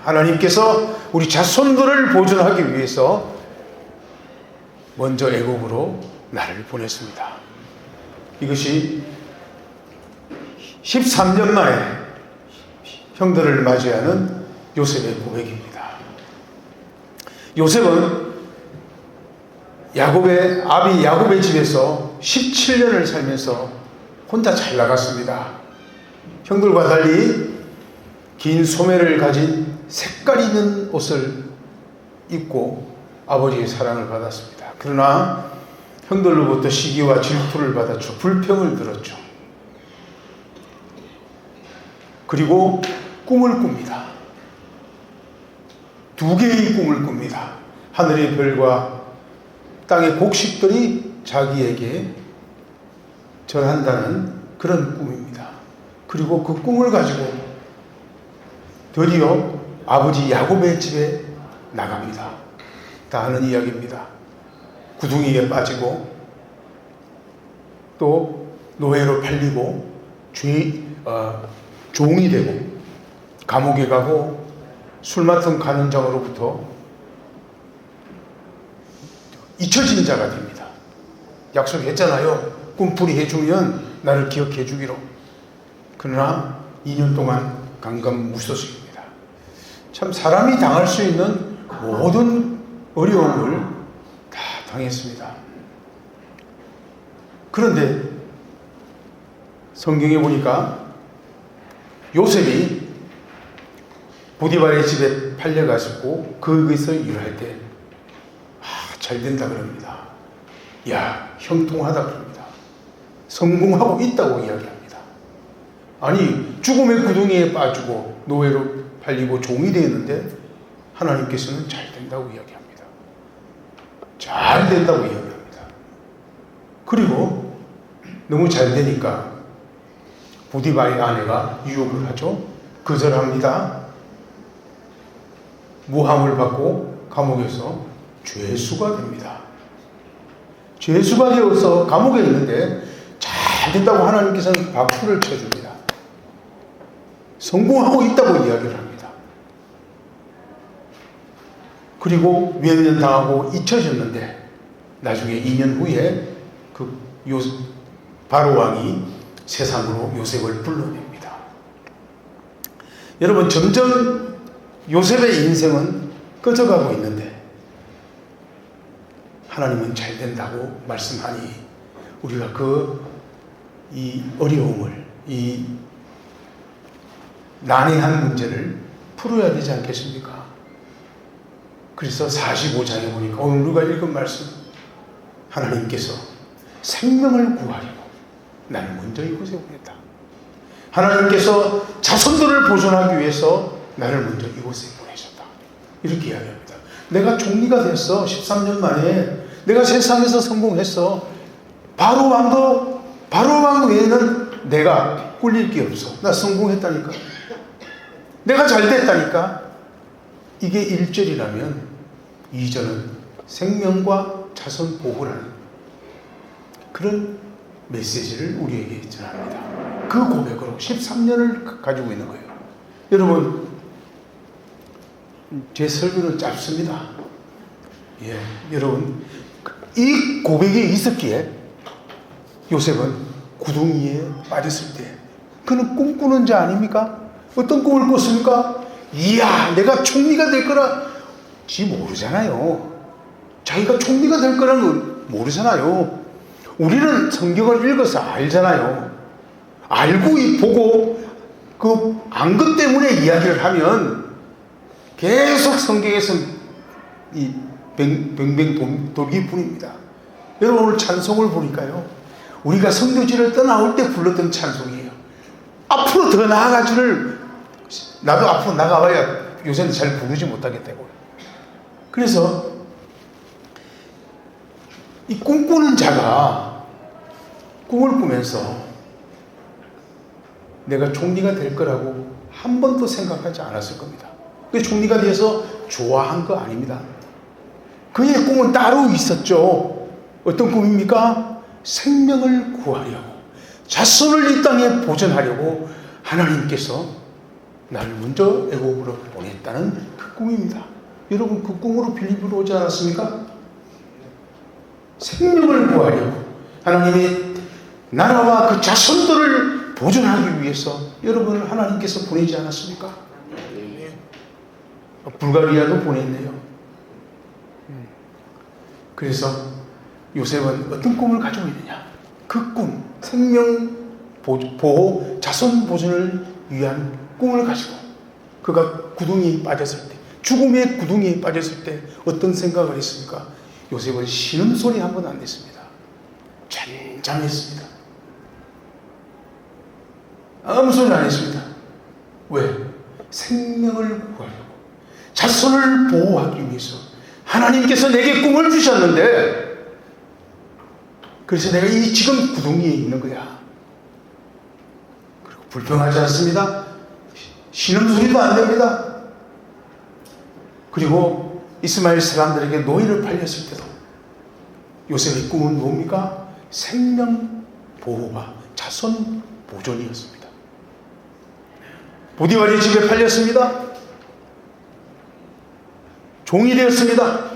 하나님께서 우리 자손들을 보존하기 위해서 먼저 애굽으로 나를 보냈습니다. 이것이 13년 만에 형들을 맞이하는 요셉의 고백입니다. 요셉은 아비 야곱의 집에서 17년을 살면서 혼자 잘 나갔습니다. 형들과 달리 긴 소매를 가진 색깔 있는 옷을 입고 아버지의 사랑을 받았습니다. 그러나 형들로부터 시기와 질투를 받았죠. 불평을 들었죠. 그리고 꿈을 꿉니다. 두 개의 꿈을 꿉니다. 하늘의 별과 땅의 곡식들이 자기에게 절한다는 그런 꿈입니다. 그리고 그 꿈을 가지고 드디어 아버지 야곱의 집에 나갑니다. 다 아는 이야기입니다. 구둥이에 빠지고 또 노예로 팔리고 종이 되고 감옥에 가고 술 맡은 간원장으로부터 잊혀진 자가 됩니다. 약속했잖아요. 꿈풀이 해주면 나를 기억해 주기로. 그러나 2년 동안 강간무소식입니다. 참 사람이 당할 수 있는 모든 어려움을 다 당했습니다. 그런데 성경에 보니까 요셉이 보디발의 집에 팔려가지고 거기서 일할 때 잘 된다 그럽니다. 야, 형통하다 그럽니다. 성공하고 있다고 이야기합니다. 아니, 죽음의 구덩이에 빠지고 노예로 팔리고 종이 되었는데 하나님께서는 잘 된다고 이야기합니다. 잘 된다고 이야기합니다. 그리고 너무 잘 되니까 보디발의 아내가 유혹을 하죠. 거절합니다. 모함을 받고 감옥에서 죄수가 됩니다. 죄수가 되어서 감옥에 있는데 잘 된다고 하나님께서는 박수를 쳐줍니다. 성공하고 있다고 이야기를 합니다. 그리고 몇 년 당하고 잊혀졌는데 나중에 2년 후에 그 바로 왕이 세상으로 요셉을 불러냅니다. 여러분, 점점 요셉의 인생은 꺼져가고 있는데 하나님은 잘 된다고 말씀하니 우리가 이 어려움을, 이 난해한 문제를 풀어야 되지 않겠습니까? 그래서 45장에 보니까 오늘 우리가 읽은 말씀, 하나님께서 생명을 구하려고 나를 먼저 이곳에 보냈다. 하나님께서 자손들을 보존하기 위해서 나를 먼저 이곳에 보내셨다. 이렇게 이야기합니다. 내가 총리가 됐어. 13년 만에 내가 세상에서 성공했어. 바로 왕 외에는 내가 꿀릴 게 없어. 나 성공했다니까. 내가 잘 됐다니까. 이게 1절이라면 2절은 생명과 자손 보호라는 그런 메시지를 우리에게 전합니다. 그 고백으로 13년을 가지고 있는 거예요. 여러분, 제 설교는 짧습니다. 여러분, 이 고백이 있었기에 요셉은 구덩이에 빠졌을 때 그는 꿈꾸는 자 아닙니까? 어떤 꿈을 꿨습니까? 이야, 내가 총리가 될 거라 모르잖아요. 자기가 총리가 될 거라는 걸 모르잖아요. 우리는 성경을 읽어서 알잖아요. 알고 보고 그 안 것 때문에 이야기를 하면 계속 성경에서 이 뱅뱅 돌기 뿐입니다. 여러분, 오늘 찬송을 보니까요, 우리가 선교지를 떠나올 때 불렀던 찬송이에요. 앞으로 더 나아가기를, 나도 앞으로 나가봐야 요새는 잘 부르지 못하겠다고요. 그래서 이 꿈꾸는 자가 꿈을 꾸면서 내가 총리가 될 거라고 한 번도 생각하지 않았을 겁니다. 그 총리가 돼서 좋아한 거 아닙니다. 그의 꿈은 따로 있었죠. 어떤 꿈입니까? 생명을 구하려고, 자손을 이 땅에 보존하려고 하나님께서 나를 먼저 애굽으로 보냈다는 그 꿈입니다. 여러분 그 꿈으로 빌립보로 오지 않았습니까? 생명을 구하려고 하나님의 나라와 그 자손들을 보존하기 위해서 여러분을 하나님께서 보내지 않았습니까? 불가리아도 보냈네요. 그래서 요셉은 어떤 꿈을 가지고 있느냐? 그 꿈, 생명 보호, 자손 보존을 위한 꿈을 가지고 그가 구덩이에 빠졌을 때, 죽음의 구덩이에 빠졌을 때 어떤 생각을 했습니까? 요셉은 신음소리 한 번 안 냈습니다. 잠잠했습니다. 아무 소리 안 했습니다. 왜? 생명을 구하려고, 자손을 보호하기 위해서 하나님께서 내게 꿈을 주셨는데, 그래서 내가 이 지금 구덩이에 있는 거야. 그리고 불평하지 않습니다. 신음소리도 안 됩니다. 그리고 이스마엘 사람들에게 노예를 팔렸을 때도 요셉의 꿈은 뭡니까? 생명 보호와 자손 보존이었습니다. 보디발의 집에 팔렸습니다. 종이 되었습니다.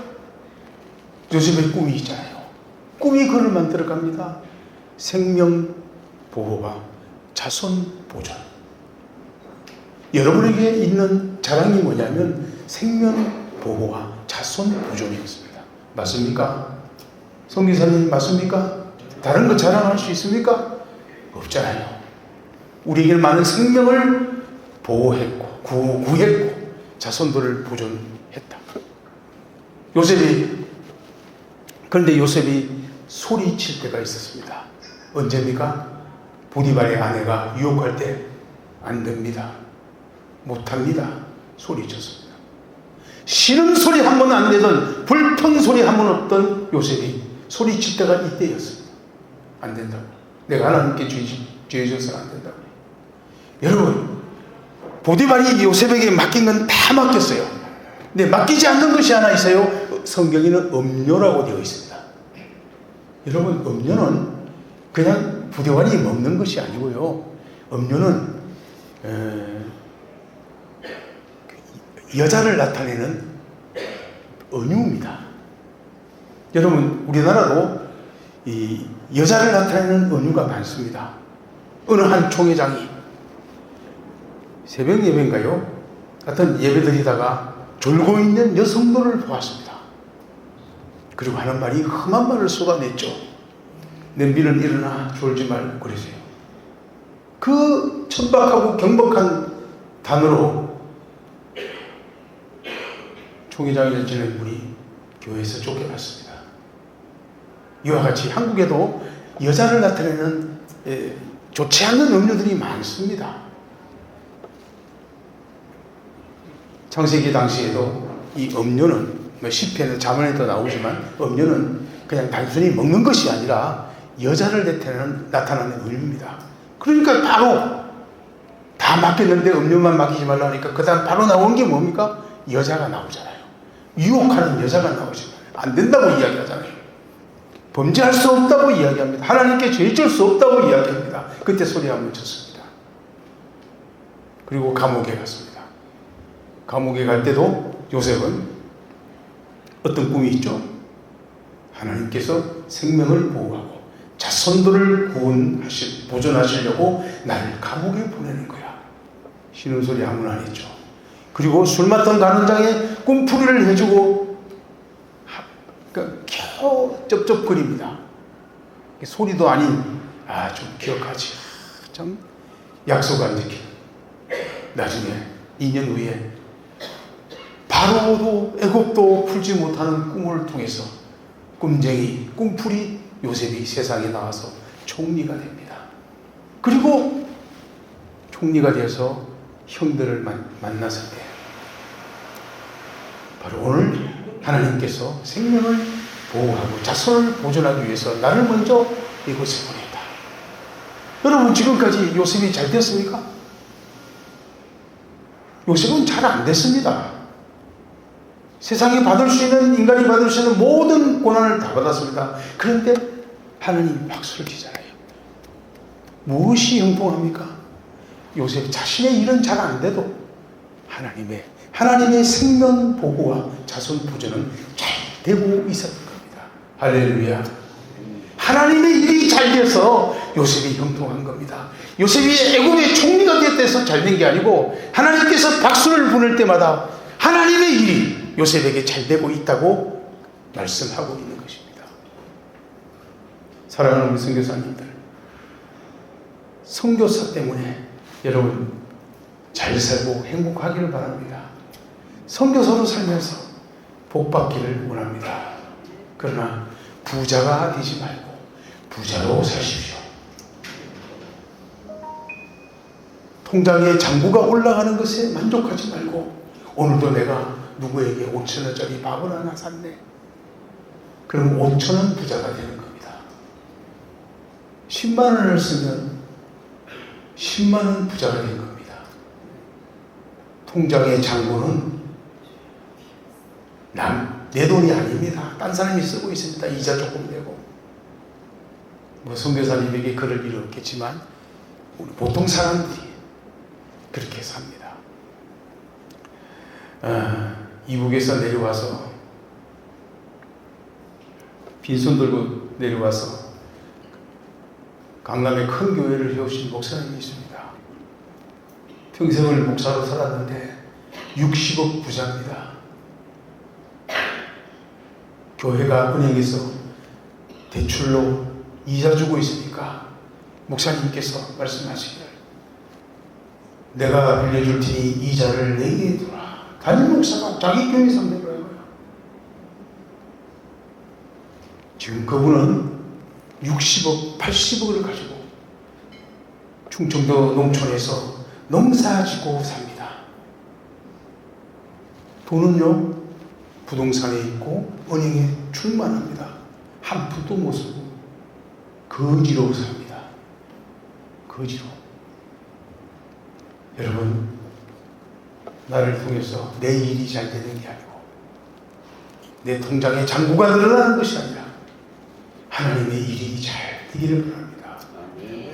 요셉의 꿈이 있잖아요. 꿈이 그를 만들어갑니다. 생명 보호와 자손 보존. 여러분에게 있는 자랑이 뭐냐면 생명 보호와 자손 보존이었습니다. 맞습니까? 성기사님 맞습니까? 다른 거 자랑할 수 있습니까? 없잖아요. 우리에게 많은 생명을 보호했고 구했고 자손들을 보존했다. 그런데 요셉이 소리칠 때가 있었습니다. 언제입니까? 보디발의 아내가 유혹할 때 안 됩니다. 못합니다. 소리쳤습니다. 신음소리 한 번 안 내던, 불평소리 한 번 없던 요셉이 소리칠 때가 이때였습니다. 안 된다고. 내가 하나님께 죄져서는 안 된다고. 여러분, 보디발이 요셉에게 맡긴 건 다 맡겼어요. 근데 맡기지 않는 것이 하나 있어요. 성경에는 음료라고 되어 있습니다. 여러분, 음료는 그냥 보디발이 먹는 것이 아니고요. 음료는 여자를 나타내는 은유입니다. 여러분, 우리나라도 이 여자를 나타내는 은유가 많습니다. 어느 한 총회장이 새벽 예배인가요? 같은 예배 드리다가 졸고 있는 여성들을 보았습니다. 그리고 하는 말이 험한 말을 쏟아냈죠. 냄비는 일어나 졸지 말고 그러세요. 그 천박하고 경박한 단어로 총회장이 되시는 분이 교회에서 쫓겨났습니다. 이와 같이 한국에도 여자를 나타내는 좋지 않는 음료들이 많습니다. 창세기 당시에도 이 음료는 시편에 자문에도 나오지만 음료는 그냥 단순히 먹는 것이 아니라 여자를 나타내는 음료입니다. 그러니까 바로 다 맡겼는데 음료만 맡기지 말라니까 그 다음 바로 나온 게 뭡니까? 여자가 나오잖아요. 유혹하는 여자가 나오지만 안 된다고 이야기하잖아요. 범죄할 수 없다고 이야기합니다. 하나님께 죄질 수 없다고 이야기합니다. 그때 소리 한번 쳤습니다. 그리고 감옥에 갔습니다. 감옥에 갈 때도 요셉은 어떤 꿈이 있죠? 하나님께서 생명을 보호하고 자손들을 보존하시려고 나를 감옥에 보내는 거야. 신음소리 아무나 안 했죠. 그리고 술 맡던 간원장에 꿈풀이를 해주고 겨우 쩝쩝거립니다. 소리도 아닌 좀 기억하지. 참 약속 안 지킨. 나중에 2년 후에 바로도 애굽도 풀지 못하는 꿈을 통해서 꿈쟁이, 꿈풀이 요셉이 세상에 나와서 총리가 됩니다. 그리고 총리가 되어서 형들을 만났을 때 바로 오늘 하나님께서 생명을 보호하고 자손을 보존하기 위해서 나를 먼저 이곳에 보냈다. 여러분, 지금까지 요셉이 잘 됐습니까? 요셉은 잘 안 됐습니다. 세상이 받을 수 있는, 인간이 받을 수 있는 모든 고난을 다 받았습니다. 그런데 하나님 박수를 치잖아요. 무엇이 형통합니까? 요셉 자신의 일은 잘 안 돼도 하나님의 생명 보호와 자손 보존은 잘 되고 있었던 겁니다. 할렐루야. 하나님의 일이 잘 돼서 요셉이 형통한 겁니다. 요셉이 애굽의 총리가 되어서 잘 된 게 아니고 하나님께서 박수를 부를 때마다 하나님의 일이 요셉에게 잘 되고 있다고 말씀하고 있는 것입니다. 사랑하는 우리 선교사님들, 선교사 때문에 여러분 잘 살고 행복하기를 바랍니다. 선교사로 살면서 복 받기를 원합니다. 그러나 부자가 되지 말고 부자로 사십시오. 통장에 잔고가 올라가는 것에 만족하지 말고 오늘도 내가 누구에게 5,000원짜리 밥을 하나 샀네. 그럼 5,000원 부자가 되는 겁니다. 10만 원을 쓰면 10만 원 부자가 된 겁니다. 통장의 잔고는 내 돈이 아닙니다. 딴 사람이 쓰고 있습니다. 이자 조금 내고. 선교사님에게 그럴 일은 없겠지만 우리 보통 사람들이 그렇게 삽니다. 이북에서 내려와서 빈손 들고 내려와서 강남의 큰 교회를 세우신 목사님이 있습니다. 평생을 목사로 살았는데 60억 부자입니다. 교회가 은행에서 대출로 이자 주고 있으니까 목사님께서 말씀하시기를 내가 빌려줄 테니 이자를 내게 해두라. 담임 목사가 자기 교회 상대로 해요. 지금 그분은 60억, 80억을 가지고 충청도 농촌에서 농사 짓고 삽니다. 돈은요 부동산에 있고 은행에 출만합니다. 한 푼도 못 쓰고 거지로 삽니다. 거지로. 여러분, 나를 통해서 내 일이 잘 되는 게 아니고 내 통장에 잔고가 늘어나는 것이 아니라 하나님의 일이 잘 되기를 바랍니다.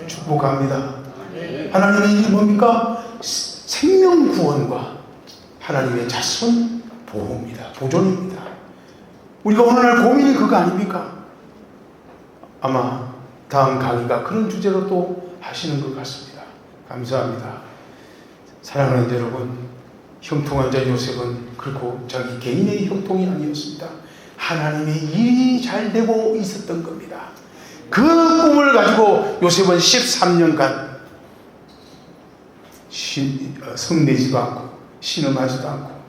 축복합니다. 하나님의 일이 뭡니까? 생명 구원과 하나님의 자손 보호입니다. 보존입니다. 우리가 오늘날 고민이 그거 아닙니까? 아마 다음 강의가 그런 주제로 또 하시는 것 같습니다. 감사합니다. 사랑하는 여러분, 형통한 자 요셉은 결코 자기 개인의 형통이 아니었습니다. 하나님의 일이 잘 되고 있었던 겁니다. 그 꿈을 가지고 요셉은 13년간 성내지도 않고 신음하지도 않고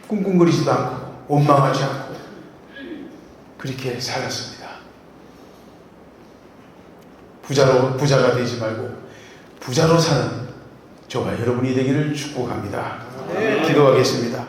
꿍꿍거리지도 않고 원망하지 않고 그렇게 살았습니다. 부자가 되지 말고 부자로 사는 저와 여러분이 되기를 축복합니다. 기도하겠습니다.